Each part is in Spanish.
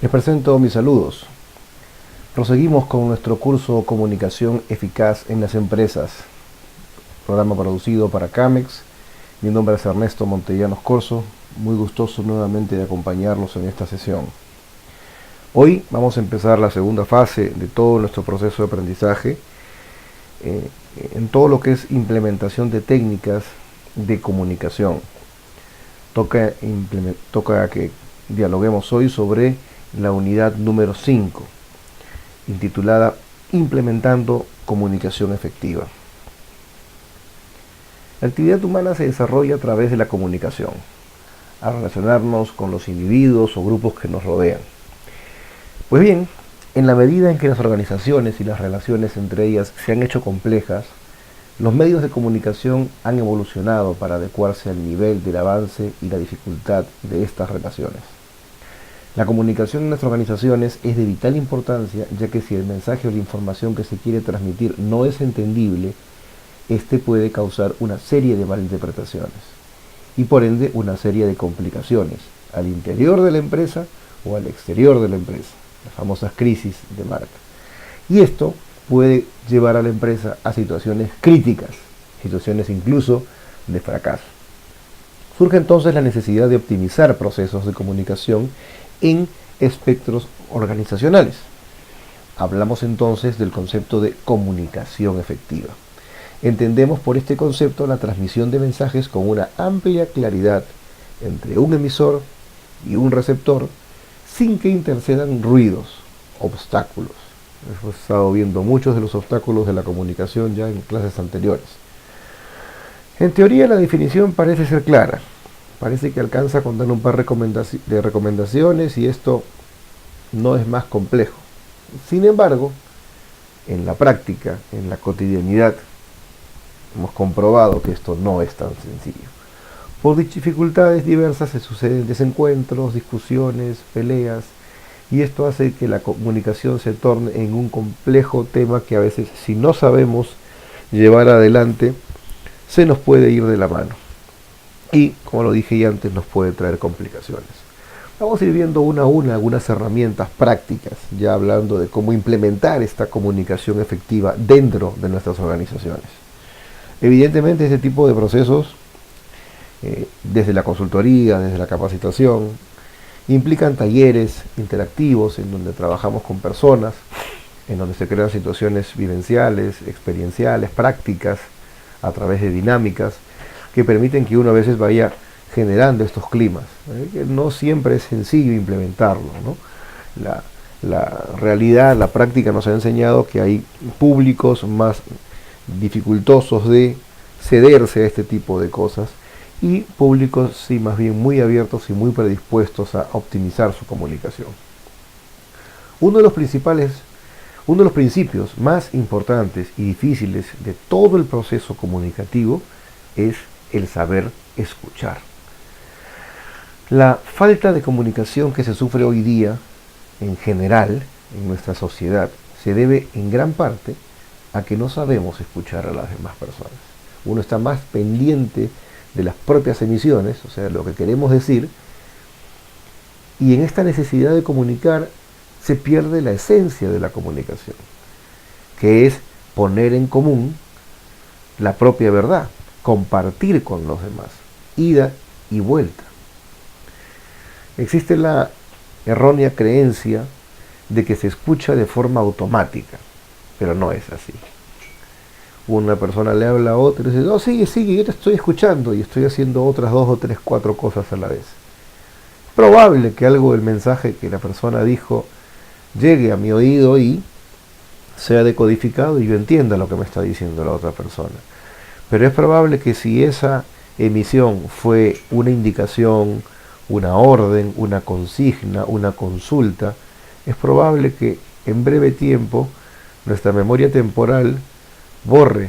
Les presento mis saludos. Proseguimos con nuestro curso Comunicación Eficaz en las Empresas, programa producido para CAMEX. Mi nombre es Ernesto Montellanos Corso, muy gustoso nuevamente de acompañarlos en esta sesión. Hoy vamos a empezar la segunda fase de todo nuestro proceso de aprendizaje, en todo lo que es implementación de técnicas de comunicación. Toca que dialoguemos hoy sobre la unidad número 5, intitulada Implementando Comunicación Efectiva. La actividad humana se desarrolla a través de la comunicación, al relacionarnos con los individuos o grupos que nos rodean. Pues bien, en la medida en que las organizaciones y las relaciones entre ellas se han hecho complejas, los medios de comunicación han evolucionado para adecuarse al nivel del avance y la dificultad de estas relaciones. La comunicación en nuestras organizaciones es de vital importancia, ya que si el mensaje o la información que se quiere transmitir no es entendible, este puede causar una serie de malinterpretaciones y por ende una serie de complicaciones al interior de la empresa o al exterior de la empresa, las famosas crisis de marca. Y esto puede llevar a la empresa a situaciones críticas, situaciones incluso de fracaso. Surge entonces la necesidad de optimizar procesos de comunicación en espectros organizacionales. Hablamos entonces del concepto de comunicación efectiva. Entendemos por este concepto la transmisión de mensajes con una amplia claridad entre un emisor y un receptor sin que intercedan ruidos, obstáculos. Hemos estado viendo muchos de los obstáculos de la comunicación ya en clases anteriores. En teoría la definición parece ser clara. Parece que alcanza con dar un par de recomendaciones y esto no es más complejo. Sin embargo, en la práctica, en la cotidianidad, hemos comprobado que esto no es tan sencillo. Por dificultades diversas se suceden desencuentros, discusiones, peleas, y esto hace que la comunicación se torne en un complejo tema que a veces, si no sabemos llevar adelante, se nos puede ir de la mano. Y, como lo dije ya antes, nos puede traer complicaciones. Vamos a ir viendo una a una algunas herramientas prácticas, ya hablando de cómo implementar esta comunicación efectiva dentro de nuestras organizaciones. Evidentemente, este tipo de procesos, desde la consultoría, desde la capacitación, implican talleres interactivos en donde trabajamos con personas, en donde se crean situaciones vivenciales, experienciales, prácticas, a través de dinámicas, que permiten que uno a veces vaya generando estos climas, que no siempre es sencillo implementarlo, ¿no? La realidad, la práctica nos ha enseñado que hay públicos más dificultosos de cederse a este tipo de cosas y públicos sí más bien muy abiertos y muy predispuestos a optimizar su comunicación. Uno de los principios más importantes y difíciles de todo el proceso comunicativo es el saber escuchar. La falta de comunicación que se sufre hoy día, en general, en nuestra sociedad, se debe en gran parte a que no sabemos escuchar a las demás personas. Uno está más pendiente de las propias emisiones, o sea, lo que queremos decir, y en esta necesidad de comunicar se pierde la esencia de la comunicación, que es poner en común la propia verdad, compartir con los demás, ida y vuelta. Existe la errónea creencia de que se escucha de forma automática, pero no es así. Una persona le habla a otra y dice, no, sigue, yo te estoy escuchando y estoy haciendo otras 2 o 3, 4 cosas a la vez. Es probable que algo del mensaje que la persona dijo llegue a mi oído y sea decodificado y yo entienda lo que me está diciendo la otra persona. Pero es probable que si esa emisión fue una indicación, una orden, una consigna, una consulta, es probable que en breve tiempo nuestra memoria temporal borre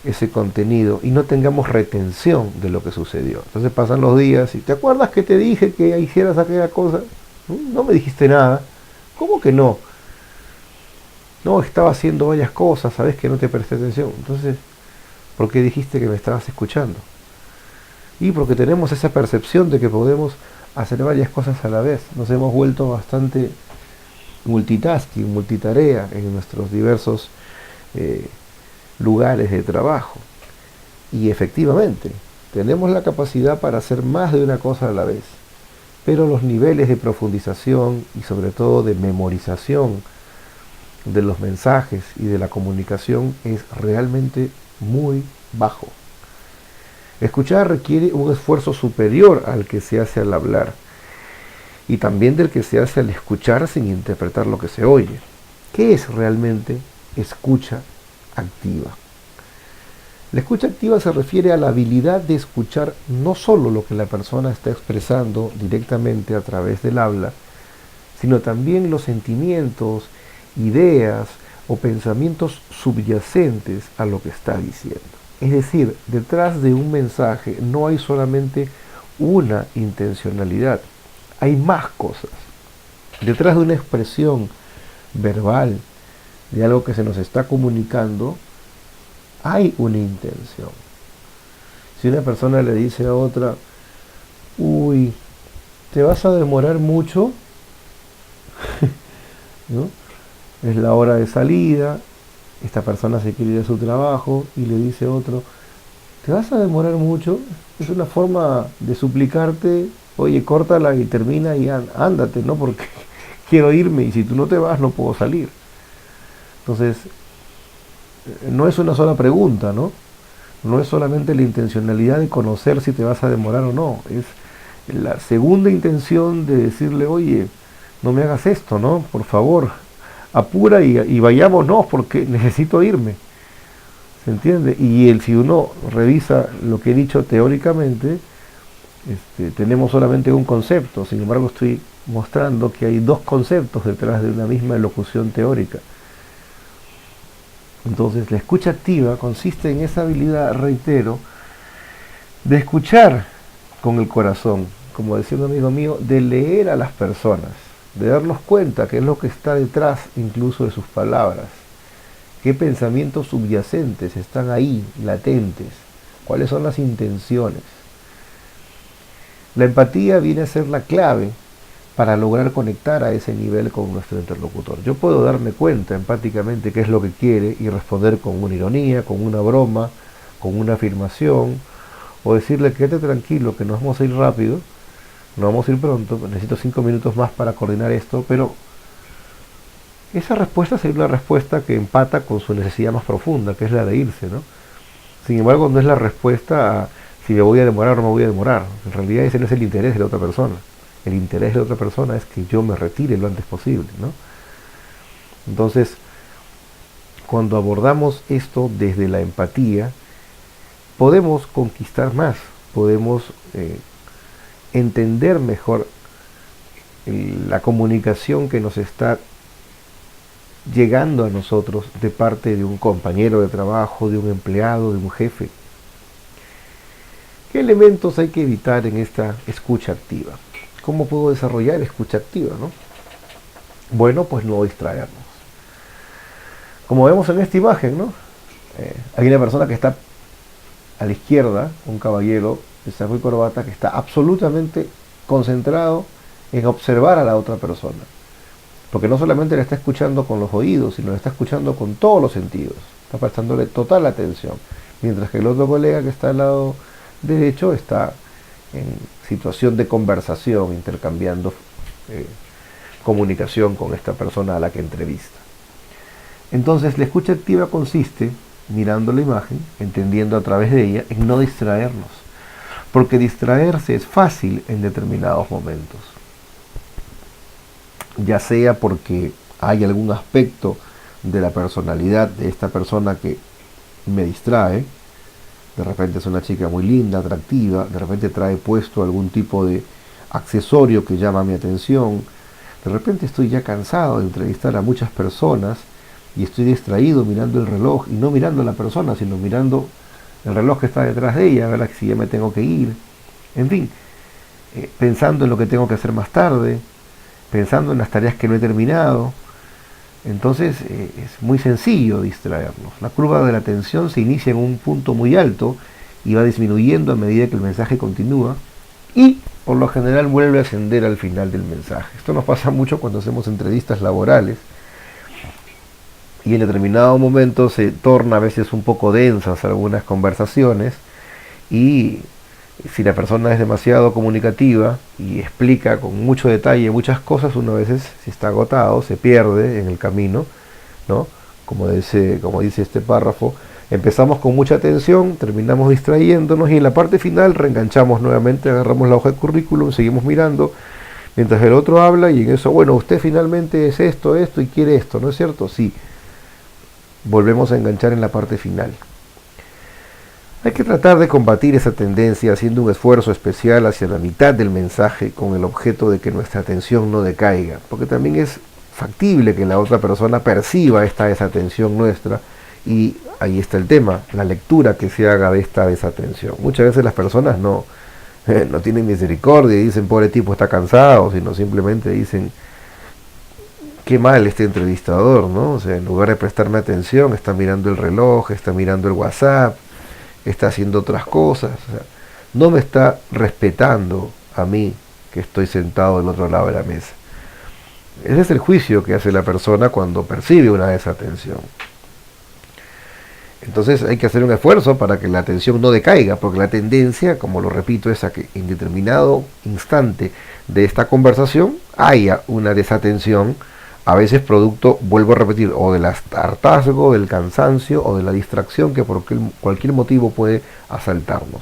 ese contenido y no tengamos retención de lo que sucedió. Entonces pasan los días y ¿te acuerdas que te dije que hicieras aquella cosa? No me dijiste nada. ¿Cómo que no? No, estaba haciendo varias cosas, sabes que no te presté atención. Entonces, ¿por qué dijiste que me estabas escuchando? Y porque tenemos esa percepción de que podemos hacer varias cosas a la vez. Nos hemos vuelto bastante multitasking, multitarea en nuestros diversos lugares de trabajo. Y efectivamente, tenemos la capacidad para hacer más de una cosa a la vez, pero los niveles de profundización y sobre todo de memorización de los mensajes y de la comunicación es realmente muy bajo. Escuchar requiere un esfuerzo superior al que se hace al hablar y también del que se hace al escuchar sin interpretar lo que se oye. ¿Qué es realmente escucha activa? La escucha activa se refiere a la habilidad de escuchar no solo lo que la persona está expresando directamente a través del habla, sino también los sentimientos, ideas o pensamientos subyacentes a lo que está diciendo. Es decir, detrás de un mensaje no hay solamente una intencionalidad, hay más cosas. Detrás de una expresión verbal, de algo que se nos está comunicando, hay una intención. Si una persona le dice a otra, uy, ¿te vas a demorar mucho? ¿No? Es la hora de salida, esta persona se quiere ir a su trabajo y le dice a otro, ¿te vas a demorar mucho? Es una forma de suplicarte, oye, córtala y termina y ándate, ¿no? Porque quiero irme y si tú no te vas no puedo salir. Entonces, no es una sola pregunta, ¿no? No es solamente la intencionalidad de conocer si te vas a demorar o no, es la segunda intención de decirle, oye, no me hagas esto, ¿no? Por favor, apura y vayámonos porque necesito irme. ¿Se entiende? Y si uno revisa lo que he dicho teóricamente, tenemos solamente un concepto, sin embargo estoy mostrando que hay dos conceptos detrás de una misma elocución teórica. Entonces la escucha activa consiste en esa habilidad, reitero, de escuchar con el corazón, como decía un amigo mío, de leer a las personas, de darnos cuenta qué es lo que está detrás incluso de sus palabras, qué pensamientos subyacentes están ahí, latentes, cuáles son las intenciones. La empatía viene a ser la clave para lograr conectar a ese nivel con nuestro interlocutor. Yo puedo darme cuenta empáticamente qué es lo que quiere y responder con una ironía, con una broma, con una afirmación, o decirle, quédate tranquilo, que nos vamos a ir rápido, nos vamos a ir pronto, necesito 5 minutos más para coordinar esto, pero esa respuesta sería una respuesta que empata con su necesidad más profunda, que es la de irse, ¿no? Sin embargo, no es la respuesta a si me voy a demorar o no me voy a demorar. En realidad ese no es el interés de la otra persona. El interés de la otra persona es que yo me retire lo antes posible, ¿no? Entonces, cuando abordamos esto desde la empatía, podemos conquistar más, podemos entender mejor la comunicación que nos está llegando a nosotros de parte de un compañero de trabajo, de un empleado, de un jefe. ¿Qué elementos hay que evitar en esta escucha activa? ¿Cómo puedo desarrollar escucha activa, no? Bueno, pues no distraernos. Como vemos en esta imagen, ¿no? Hay una persona que está a la izquierda, un caballero de saco y corbata, que está absolutamente concentrado en observar a la otra persona. Porque no solamente le está escuchando con los oídos, sino le está escuchando con todos los sentidos. Está prestándole total atención. Mientras que el otro colega que está al lado derecho está en situación de conversación, intercambiando comunicación con esta persona a la que entrevista. Entonces la escucha activa consiste, mirando la imagen, entendiendo a través de ella, en no distraernos, porque distraerse es fácil en determinados momentos, ya sea porque hay algún aspecto de la personalidad de esta persona que me distrae. De repente es una chica muy linda, atractiva, de repente trae puesto algún tipo de accesorio que llama mi atención, de repente estoy ya cansado de entrevistar a muchas personas y estoy distraído mirando el reloj y no mirando a la persona, sino mirando el reloj que está detrás de ella, a ver si ya me tengo que ir, en fin, pensando en lo que tengo que hacer más tarde, pensando en las tareas que no he terminado. Entonces es muy sencillo distraernos. La curva de la atención se inicia en un punto muy alto y va disminuyendo a medida que el mensaje continúa, y por lo general vuelve a ascender al final del mensaje. Esto nos pasa mucho cuando hacemos entrevistas laborales y en determinado momento se torna a veces un poco densas algunas conversaciones y si la persona es demasiado comunicativa y explica con mucho detalle muchas cosas, uno a veces, si está agotado, se pierde en el camino, ¿no? Como dice este párrafo, empezamos con mucha atención, terminamos distrayéndonos y en la parte final reenganchamos nuevamente, agarramos la hoja de currículum, seguimos mirando, mientras el otro habla y en eso, bueno, usted finalmente es esto y quiere esto, ¿no es cierto? Sí, volvemos a enganchar en la parte final. Hay que tratar de combatir esa tendencia haciendo un esfuerzo especial hacia la mitad del mensaje con el objeto de que nuestra atención no decaiga, porque también es factible que la otra persona perciba esta desatención nuestra y ahí está el tema, la lectura que se haga de esta desatención. Muchas veces las personas no tienen misericordia y dicen pobre tipo está cansado, sino simplemente dicen qué mal este entrevistador, ¿no? O sea, en lugar de prestarme atención está mirando el reloj, está mirando el WhatsApp, está haciendo otras cosas, o sea, no me está respetando a mí que estoy sentado del otro lado de la mesa. Ese es el juicio que hace la persona cuando percibe una desatención. Entonces hay que hacer un esfuerzo para que la atención no decaiga, porque la tendencia, como lo repito, es a que en determinado instante de esta conversación haya una desatención, a veces producto, vuelvo a repetir, o del hartazgo, del cansancio o de la distracción que por cualquier motivo puede asaltarnos.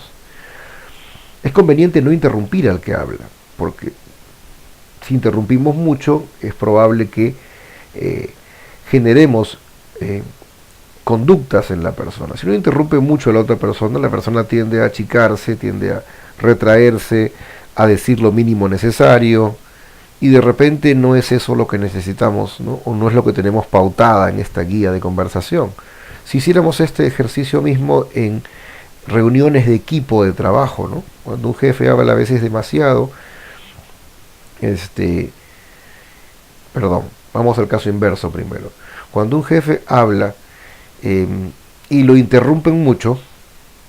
Es conveniente no interrumpir al que habla, porque si interrumpimos mucho es probable que generemos conductas en la persona. Si uno interrumpe mucho a la persona tiende a achicarse, tiende a retraerse, a decir lo mínimo necesario, y de repente no es eso lo que necesitamos, ¿no? O no es lo que tenemos pautada en esta guía de conversación. Si hiciéramos este ejercicio mismo en reuniones de equipo de trabajo, ¿no? Cuando un jefe habla a veces demasiado, vamos al caso inverso primero. Cuando un jefe habla y lo interrumpen mucho,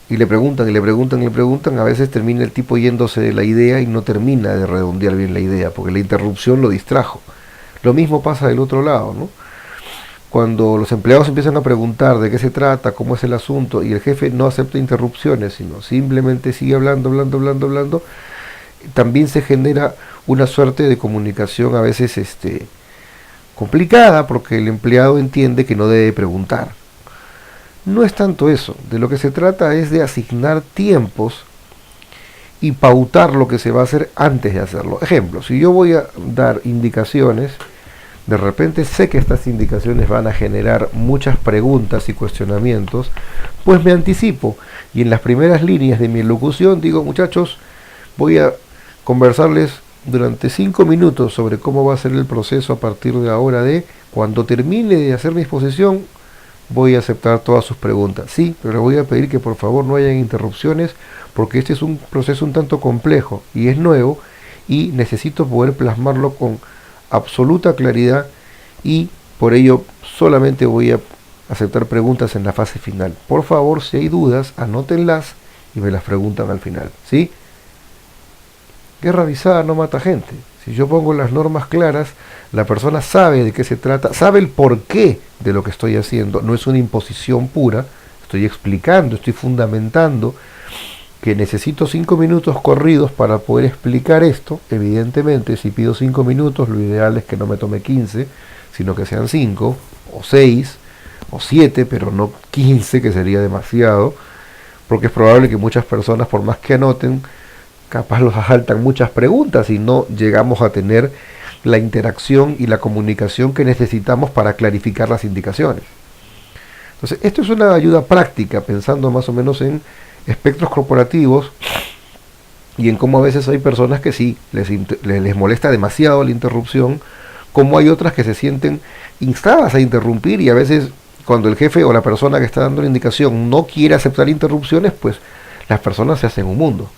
y le preguntan, a veces termina el tipo yéndose de la idea y no termina de redondear bien la idea, porque la interrupción lo distrajo. Lo mismo pasa del otro lado, ¿no? Cuando los empleados empiezan a preguntar de qué se trata, cómo es el asunto, y el jefe no acepta interrupciones, sino simplemente sigue hablando, también se genera una suerte de comunicación a veces complicada, porque el empleado entiende que no debe preguntar. No es tanto eso, de lo que se trata es de asignar tiempos y pautar lo que se va a hacer antes de hacerlo. Ejemplo, si yo voy a dar indicaciones, de repente sé que estas indicaciones van a generar muchas preguntas y cuestionamientos, pues me anticipo y en las primeras líneas de mi elocución digo, muchachos, voy a conversarles durante 5 minutos sobre cómo va a ser el proceso a partir de ahora cuando termine de hacer mi exposición, voy a aceptar todas sus preguntas. Sí, pero le voy a pedir que por favor no hayan interrupciones porque este es un proceso un tanto complejo y es nuevo y necesito poder plasmarlo con absoluta claridad y por ello solamente voy a aceptar preguntas en la fase final. Por favor, si hay dudas, anótenlas y me las preguntan al final. ¿Sí? Guerra avisada no mata gente. Si yo pongo las normas claras, la persona sabe de qué se trata, sabe el porqué de lo que estoy haciendo. No es una imposición pura, estoy explicando, estoy fundamentando que necesito 5 minutos corridos para poder explicar esto. Evidentemente, si pido 5 minutos, lo ideal es que no me tome 15, sino que sean 5, o 6, o 7, pero no 15, que sería demasiado, porque es probable que muchas personas, por más que anoten, capaz los asaltan muchas preguntas y no llegamos a tener la interacción y la comunicación que necesitamos para clarificar las indicaciones. Entonces, esto es una ayuda práctica, pensando más o menos en espectros corporativos y en cómo a veces hay personas que sí, les molesta demasiado la interrupción, como hay otras que se sienten instadas a interrumpir y a veces cuando el jefe o la persona que está dando la indicación no quiere aceptar interrupciones, pues las personas se hacen un mundo.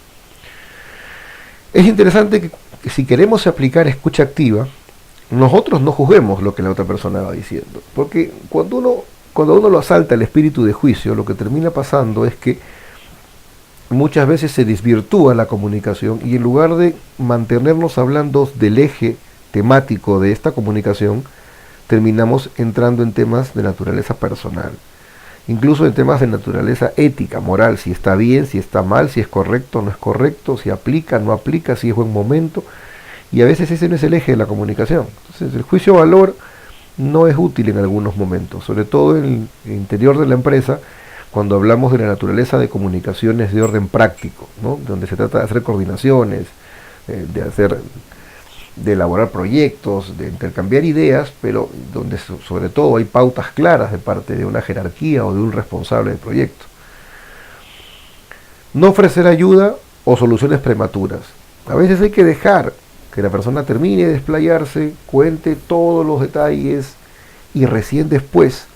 Es interesante que si queremos aplicar escucha activa, nosotros no juzguemos lo que la otra persona va diciendo, porque cuando uno lo asalta el espíritu de juicio, lo que termina pasando es que muchas veces se desvirtúa la comunicación y en lugar de mantenernos hablando del eje temático de esta comunicación, terminamos entrando en temas de naturaleza personal, incluso en temas de naturaleza ética, moral, si está bien, si está mal, si es correcto o no es correcto, si aplica, no aplica, si es buen momento, y a veces ese no es el eje de la comunicación. Entonces el juicio-valor no es útil en algunos momentos, sobre todo en el interior de la empresa, cuando hablamos de la naturaleza de comunicaciones de orden práctico, ¿no? Donde se trata de hacer coordinaciones, de elaborar proyectos, de intercambiar ideas, pero donde sobre todo hay pautas claras de parte de una jerarquía o de un responsable del proyecto. No ofrecer ayuda o soluciones prematuras. A veces hay que dejar que la persona termine de desplayarse, cuente todos los detalles y recién después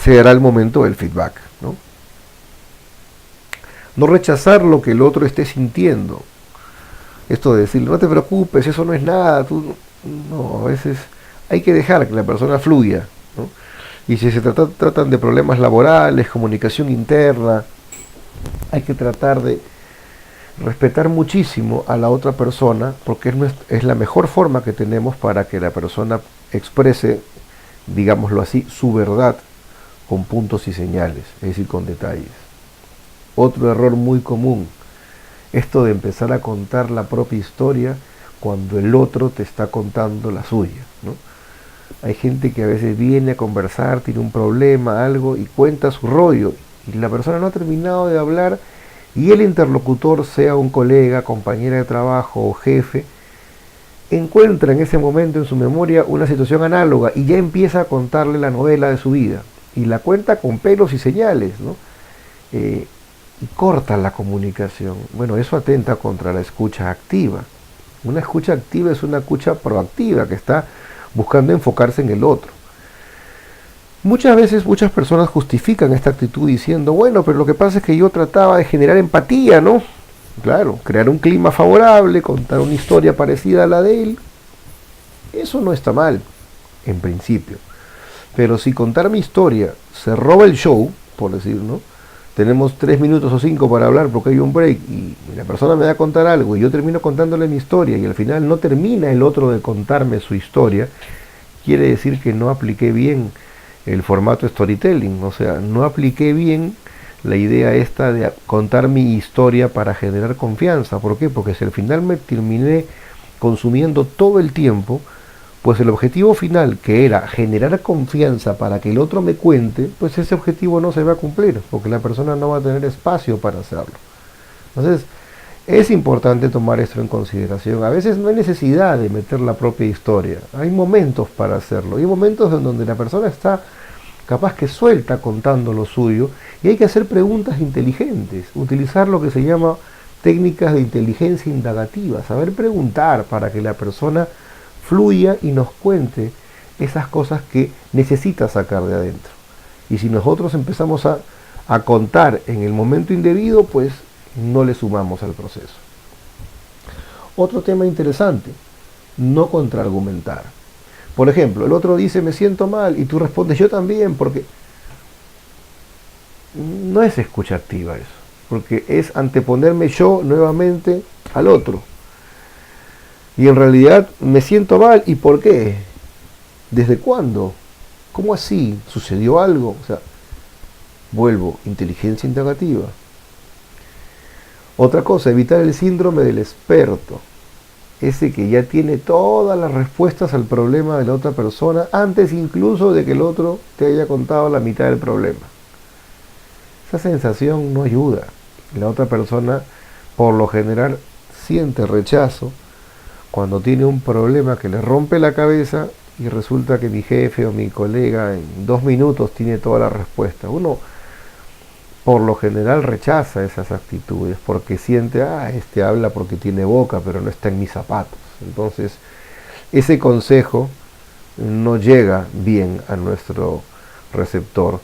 se dará el momento del feedback, ¿no? No rechazar lo que el otro esté sintiendo. Esto de decirle, no te preocupes, eso no es nada, no, a veces hay que dejar que la persona fluya, ¿no? Y si se tratan de problemas laborales, comunicación interna, hay que tratar de respetar muchísimo a la otra persona, porque es la mejor forma que tenemos para que la persona exprese, digámoslo así, su verdad con puntos y señales, es decir, con detalles. Otro error muy común, esto de empezar a contar la propia historia cuando el otro te está contando la suya, ¿no? Hay gente que a veces viene a conversar, tiene un problema, algo, y cuenta su rollo, y la persona no ha terminado de hablar, y el interlocutor, sea un colega, compañera de trabajo o jefe, encuentra en ese momento en su memoria una situación análoga y ya empieza a contarle la novela de su vida, y la cuenta con pelos y señales, ¿no? Y corta la comunicación. Bueno, eso atenta contra la escucha activa. Una escucha activa es una escucha proactiva que está buscando enfocarse en el otro. Muchas veces muchas personas justifican esta actitud diciendo, bueno, pero lo que pasa es que yo trataba de generar empatía, ¿no? Claro, crear un clima favorable, contar una historia parecida a la de él. Eso no está mal, en principio. Pero si contar mi historia se roba el show, por decir, ¿no? Tenemos 3 minutos o 5 para hablar porque hay un break y la persona me da a contar algo y yo termino contándole mi historia y al final no termina el otro de contarme su historia, quiere decir que no apliqué bien el formato storytelling, o sea, no apliqué bien la idea esta de contar mi historia para generar confianza. ¿Por qué? Porque si al final me terminé consumiendo todo el tiempo, pues el objetivo final, que era generar confianza para que el otro me cuente, pues ese objetivo no se va a cumplir, porque la persona no va a tener espacio para hacerlo. Entonces, es importante tomar esto en consideración. A veces no hay necesidad de meter la propia historia, hay momentos para hacerlo, hay momentos en donde la persona está capaz que suelta contando lo suyo, y hay que hacer preguntas inteligentes, utilizar lo que se llama técnicas de inteligencia indagativa, saber preguntar para que la persona fluya y nos cuente esas cosas que necesita sacar de adentro. Y si nosotros empezamos a contar en el momento indebido, pues no le sumamos al proceso. Otro tema interesante, no contraargumentar. Por ejemplo, el otro dice me siento mal y tú respondes yo también, porque no es escucha activa eso, porque es anteponerme yo nuevamente al otro. Y en realidad me siento mal, ¿y por qué? ¿Desde cuándo? ¿Cómo así? ¿Sucedió algo? O sea, vuelvo, inteligencia indagativa. Otra cosa, evitar el síndrome del experto. Ese que ya tiene todas las respuestas al problema de la otra persona, antes incluso de que el otro te haya contado la mitad del problema. Esa sensación no ayuda. La otra persona, por lo general, siente rechazo cuando tiene un problema que le rompe la cabeza y resulta que mi jefe o mi colega en 2 minutos tiene toda la respuesta. Uno por lo general rechaza esas actitudes porque siente, este habla porque tiene boca pero no está en mis zapatos. Entonces ese consejo no llega bien a nuestro receptor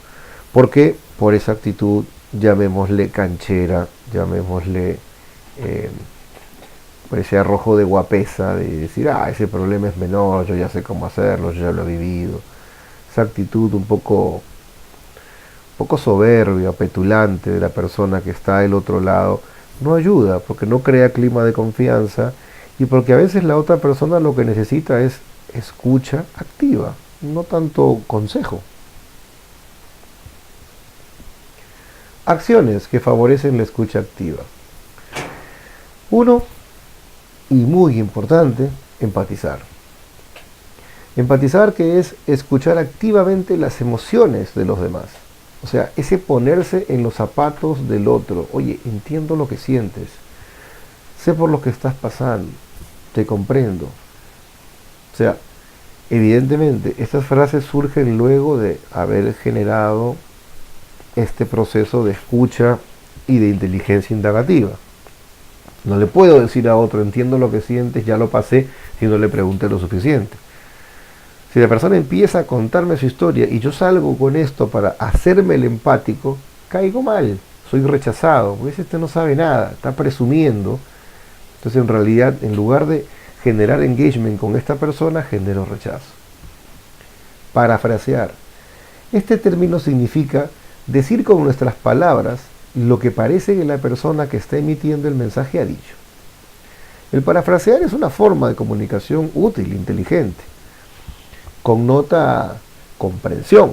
porque por esa actitud, llamémosle canchera, llamémosle por ese arrojo de guapesa, de decir, ese problema es menor, yo ya sé cómo hacerlo, yo ya lo he vivido. Esa actitud un poco poco soberbia, petulante de la persona que está del otro lado, no ayuda, porque no crea clima de confianza y porque a veces la otra persona lo que necesita es escucha activa, no tanto consejo. Acciones que favorecen la escucha activa. Uno, y muy importante, empatizar. Empatizar, que es escuchar activamente las emociones de los demás. O sea, ese ponerse en los zapatos del otro. Oye, entiendo lo que sientes. Sé por lo que estás pasando. Te comprendo. O sea, evidentemente, estas frases surgen luego de haber generado este proceso de escucha y de inteligencia indagativa. No le puedo decir a otro, entiendo lo que sientes, ya lo pasé, si no le pregunté lo suficiente. Si la persona empieza a contarme su historia y yo salgo con esto para hacerme el empático, caigo mal, soy rechazado, porque este no sabe nada, está presumiendo. Entonces en realidad, en lugar de generar engagement con esta persona, genero rechazo. Parafrasear. Este término significa decir con nuestras palabras lo que parece que la persona que está emitiendo el mensaje ha dicho. El parafrasear es una forma de comunicación útil, inteligente. Connota comprensión.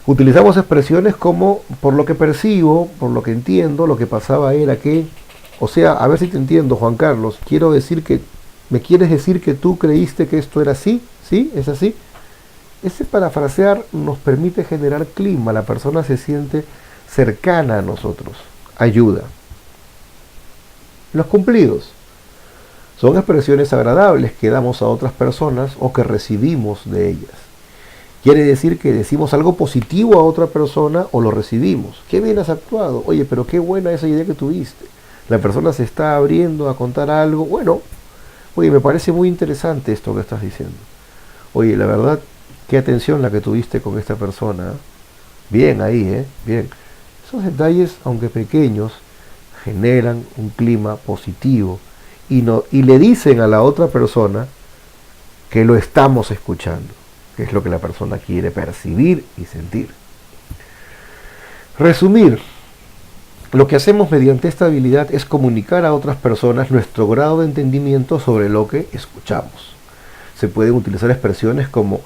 Utilizamos expresiones como por lo que percibo, por lo que entiendo, lo que pasaba era que, o sea, a ver si te entiendo, Juan Carlos, ¿me quieres decir que tú creíste que esto era así? ¿Sí? ¿Es así? Ese parafrasear nos permite generar clima, la persona se siente cercana a nosotros, ayuda. Los cumplidos son expresiones agradables que damos a otras personas o que recibimos de ellas. Quiere decir que decimos algo positivo a otra persona o lo recibimos. Qué bien has actuado. Oye, pero qué buena esa idea que tuviste. La persona se está abriendo a contar algo. Bueno, oye, me parece muy interesante esto que estás diciendo. Oye, la verdad, qué atención la que tuviste con esta persona. Bien ahí, bien. Esos detalles, aunque pequeños, generan un clima positivo y le dicen a la otra persona que lo estamos escuchando, que es lo que la persona quiere percibir y sentir. Resumir. Lo que hacemos mediante esta habilidad es comunicar a otras personas nuestro grado de entendimiento sobre lo que escuchamos. Se pueden utilizar expresiones como,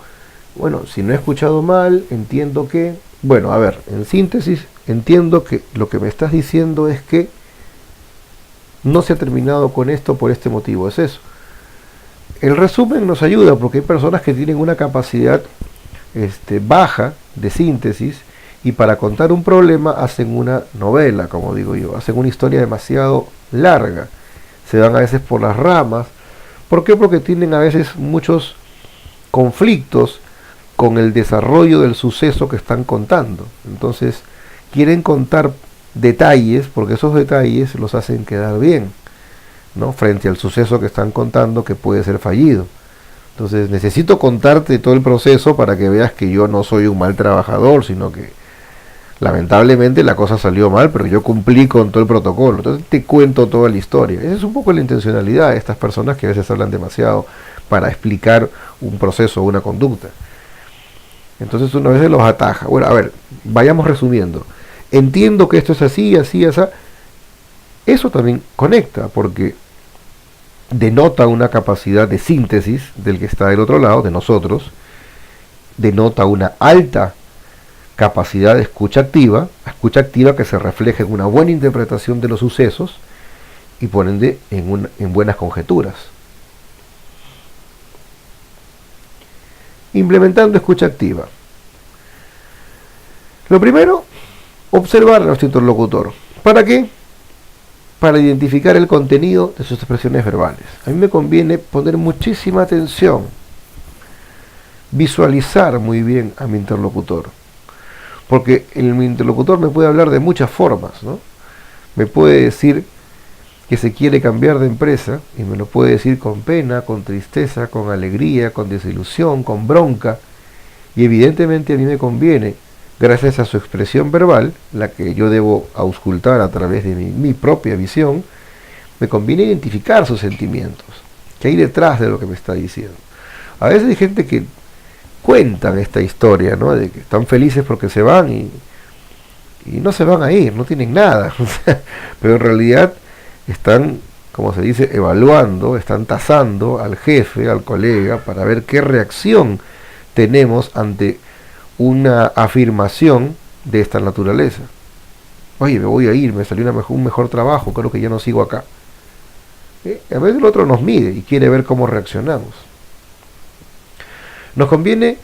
bueno, si no he escuchado mal, entiendo que, bueno, a ver, en síntesis, entiendo que lo que me estás diciendo es que no se ha terminado con esto por este motivo, es eso. El resumen nos ayuda porque hay personas que tienen una capacidad baja de síntesis y para contar un problema hacen una novela, como digo yo, hacen una historia demasiado larga, se van a veces por las ramas. ¿Por qué? Porque tienen a veces muchos conflictos con el desarrollo del suceso que están contando. Entonces quieren contar detalles porque esos detalles los hacen quedar bien, ¿no? Frente al suceso que están contando que puede ser fallido. Entonces necesito contarte todo el proceso para que veas que yo no soy un mal trabajador, sino que lamentablemente la cosa salió mal, pero yo cumplí con todo el protocolo. Entonces te cuento toda la historia. Esa es un poco la intencionalidad de estas personas que a veces hablan demasiado para explicar un proceso o una conducta. Entonces uno a veces los ataja. Bueno, a ver, vayamos resumiendo. Entiendo que esto es así, así, así. Eso también conecta porque denota una capacidad de síntesis del que está del otro lado, de nosotros. Denota una alta capacidad de escucha activa que se refleja en una buena interpretación de los sucesos y por ende en buenas conjeturas. Implementando escucha activa. Lo primero, observar a nuestro interlocutor. ¿Para qué? Para identificar el contenido de sus expresiones verbales. A mí me conviene poner muchísima atención, visualizar muy bien a mi interlocutor. Porque mi interlocutor me puede hablar de muchas formas, ¿no? Me puede decir que se quiere cambiar de empresa y me lo puede decir con pena, con tristeza, con alegría, con desilusión, con bronca. Y evidentemente a mí me conviene, gracias a su expresión verbal, la que yo debo auscultar a través de mi propia visión, me conviene identificar sus sentimientos, qué hay detrás de lo que me está diciendo. A veces hay gente que cuentan esta historia, ¿no? De que están felices porque se van y y no se van a ir, no tienen nada. Pero en realidad están, como se dice, evaluando, están tasando al jefe, al colega, para ver qué reacción tenemos ante una afirmación de esta naturaleza. Oye, me voy a ir, me salió un mejor trabajo, creo que ya no sigo acá. A veces el otro nos mide y quiere ver cómo reaccionamos. Nos conviene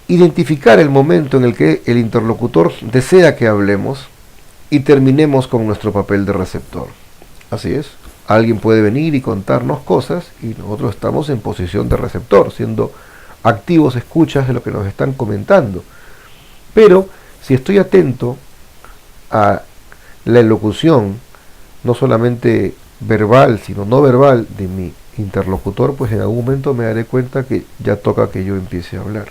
identificar el momento en el que el interlocutor desea que hablemos y terminemos con nuestro papel de receptor. Así es, alguien puede venir y contarnos cosas y nosotros estamos en posición de receptor, siendo activos escuchas de lo que nos están comentando. Pero si estoy atento a la elocución, no solamente verbal, sino no verbal de mi interlocutor, pues en algún momento me daré cuenta que ya toca que yo empiece a hablar.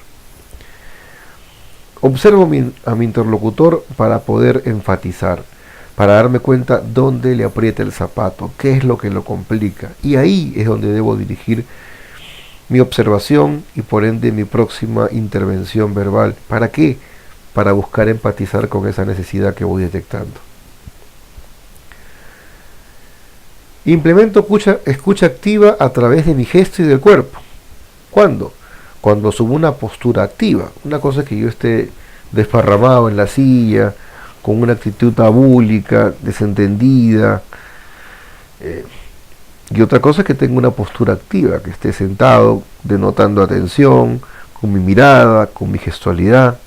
Observo a mi interlocutor para poder enfatizar, para darme cuenta dónde le aprieta el zapato, qué es lo que lo complica. Y ahí es donde debo dirigir mi observación y por ende mi próxima intervención verbal. ¿Para qué? Para buscar empatizar con esa necesidad que voy detectando. Implemento escucha activa a través de mi gesto y del cuerpo. ¿Cuándo? Cuando asumo una postura activa. Una cosa es que yo esté desparramado en la silla, con una actitud abúlica, desentendida. Y otra cosa es que tenga una postura activa, que esté sentado, denotando atención, con mi mirada, con mi gestualidad,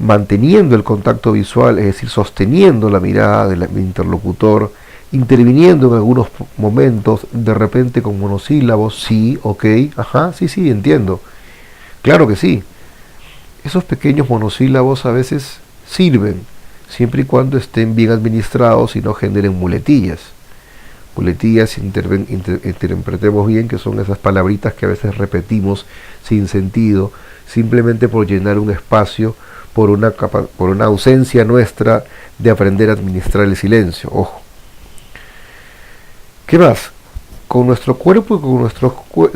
manteniendo el contacto visual, es decir, sosteniendo la mirada mi interlocutor, interviniendo en algunos momentos, de repente con monosílabos, sí, ok, ajá, sí, entiendo. Claro que sí. Esos pequeños monosílabos a veces sirven, siempre y cuando estén bien administrados y no generen muletillas. Muletillas, interpretemos bien, que son esas palabritas que a veces repetimos sin sentido, simplemente por llenar un espacio, por una ausencia nuestra de aprender a administrar el silencio. Ojo. ¿Qué más? Con nuestro cuerpo y con nuestros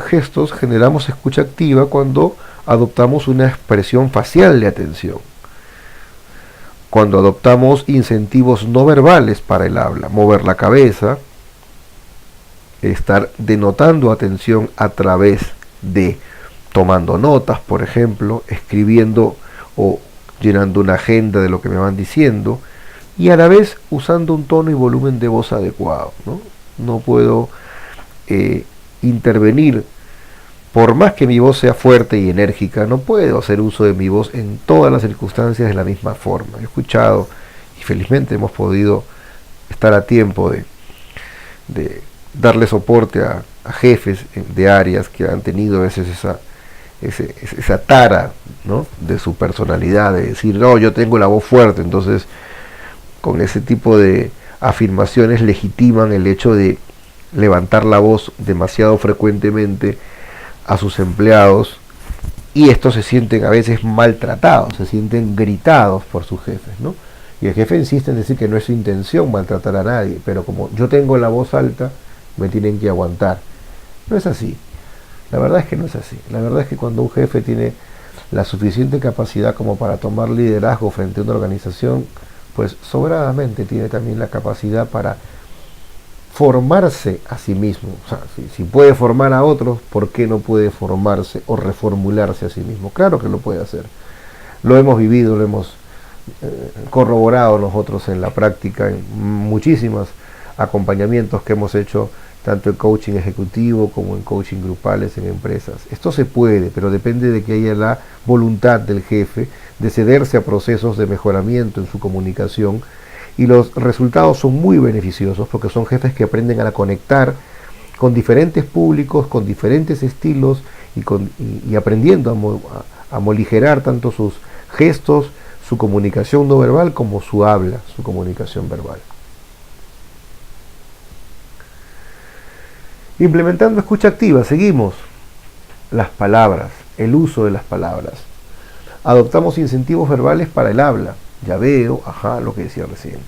gestos generamos escucha activa cuando adoptamos una expresión facial de atención. Cuando adoptamos incentivos no verbales para el habla, mover la cabeza, estar denotando atención a través de tomando notas, por ejemplo, escribiendo o llenando una agenda de lo que me van diciendo, y a la vez usando un tono y volumen de voz adecuado, ¿no? No puedo intervenir, por más que mi voz sea fuerte y enérgica, no puedo hacer uso de mi voz en todas las circunstancias de la misma forma. He escuchado, y felizmente hemos podido estar a tiempo de darle soporte a jefes de áreas que han tenido a veces esa tara, ¿no?, de su personalidad, de decir, no, yo tengo la voz fuerte. Entonces, con ese tipo de afirmaciones legitiman el hecho de levantar la voz demasiado frecuentemente a sus empleados, y estos se sienten a veces maltratados, se sienten gritados por sus jefes, ¿no? Y el jefe insiste en decir que no es su intención maltratar a nadie, pero como yo tengo la voz alta, me tienen que aguantar. No es así. La verdad es que no es así. La verdad es que cuando un jefe tiene la suficiente capacidad como para tomar liderazgo frente a una organización, pues sobradamente tiene también la capacidad para formarse a sí mismo. O sea, si puede formar a otros, ¿por qué no puede formarse o reformularse a sí mismo? Claro que lo puede hacer. Lo hemos vivido, lo hemos corroborado nosotros en la práctica, en muchísimos acompañamientos que hemos hecho, tanto en coaching ejecutivo como en coaching grupales en empresas. Esto se puede, pero depende de que haya la voluntad del jefe de cederse a procesos de mejoramiento en su comunicación, y los resultados son muy beneficiosos porque son jefes que aprenden a conectar con diferentes públicos, con diferentes estilos, y aprendiendo a moligerar tanto sus gestos, su comunicación no verbal, como su habla, su comunicación verbal. Implementando escucha activa, seguimos las palabras, el uso de las palabras. Adoptamos incentivos verbales para el habla, ya veo, ajá, lo que decía recién.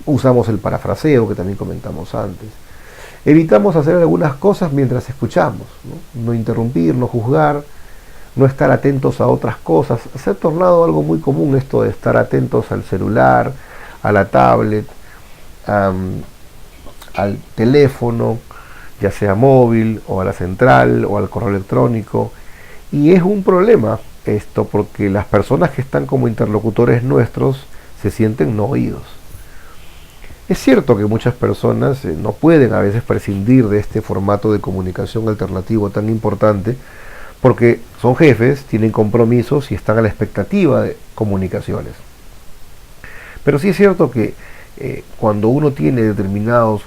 Usamos el parafraseo, que también comentamos antes. Evitamos hacer algunas cosas mientras escuchamos, ¿no? No interrumpir, no juzgar, no estar atentos a otras cosas. Se ha tornado algo muy común esto de estar atentos al celular, a la tablet, al teléfono, ya sea móvil o a la central o al correo electrónico. Y es un problema esto porque las personas que están como interlocutores nuestros se sienten no oídos. Es cierto que muchas personas no pueden a veces prescindir de este formato de comunicación alternativo tan importante porque son jefes, tienen compromisos y están a la expectativa de comunicaciones. Pero sí es cierto que cuando uno tiene determinados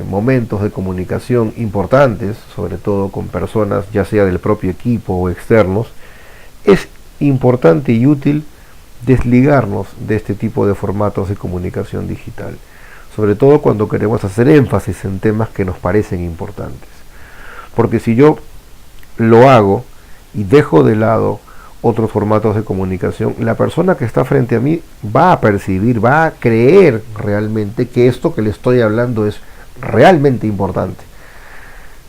momentos de comunicación importantes, sobre todo con personas ya sea del propio equipo o externos, es importante y útil desligarnos de este tipo de formatos de comunicación digital, sobre todo cuando queremos hacer énfasis en temas que nos parecen importantes. Porque si yo lo hago y dejo de lado otros formatos de comunicación, la persona que está frente a mí va a percibir, va a creer realmente que esto que le estoy hablando es realmente importante,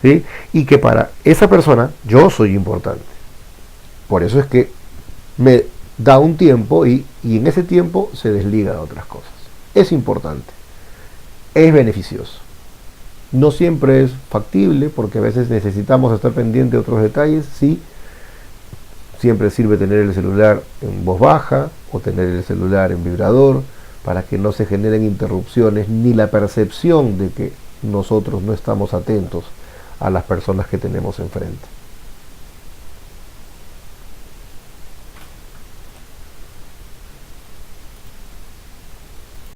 ¿sí? Y que para esa persona yo soy importante. Por eso es que me da un tiempo y en ese tiempo se desliga de otras cosas. Es importante, es beneficioso. No siempre es factible porque a veces necesitamos estar pendiente de otros detalles, sí. Siempre sirve tener el celular en voz baja o tener el celular en vibrador para que no se generen interrupciones ni la percepción de que nosotros no estamos atentos a las personas que tenemos enfrente.